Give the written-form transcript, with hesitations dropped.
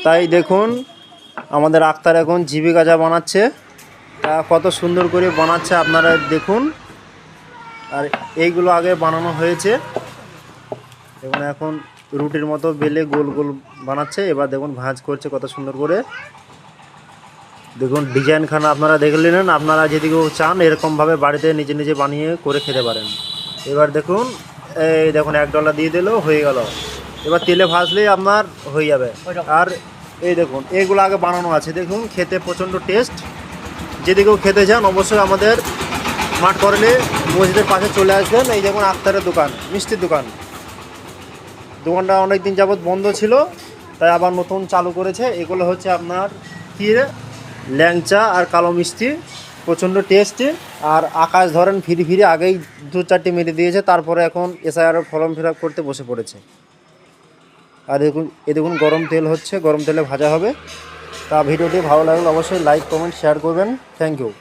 তাই দেখুন আমাদের আক্তার এখন জিবি গাজা বানাচ্ছে, তা কত সুন্দর করে বানাচ্ছে আপনারা দেখুন। আর এইগুলো আগে বানানো হয়েছে এবং এখন রুটির মতো বেলে গোল গোল বানাচ্ছে। এবার দেখুন ভাঁজ করছে কত সুন্দর করে। দেখুন ডিজাইনখানা আপনারা দেখলেন, আপনারা যদি কেউ চান এরকমভাবে বাড়িতে নিজে নিজে বানিয়ে করে খেতে পারেন। এবার দেখুন এই দেখুন $1 দিয়ে দিলেও হয়ে গেল। এবার তেলে ভাজলেই আপনার হয়ে যাবে। আর এই দেখুন এগুলো আগে বানানো আছে, দেখুন খেতে প্রচণ্ড টেস্ট। যদি কেউ খেতে চান অবশ্যই আমাদের মাঠ করলে মসজিদের পাশে চলে আসবেন। এই দেখুন আক্তারের দোকান, মিষ্টির দোকান। দোকানটা অনেক দিন যাবৎ বন্ধ ছিল, তাই আবার নতুন চালু করেছে। এগুলো হচ্ছে আপনার ক্ষীর, ল্যাংচা আর কালো মিষ্টি, প্রচণ্ড টেস্টি। আর আকাশ ধরেন ফিরি ফিরি আগেই 2-4টি মেরে দিয়েছে, তারপরে এখন এসআইআর ফর্ম ফিল আপ করতে বসে পড়েছে। আর দেখুন গরম তেল হচ্ছে, গরম তেলে ভাজা হবে। তা ভিডিওটি ভালো লাগলে অবশ্যই লাইক কমেন্ট শেয়ার করবেন। Thank you.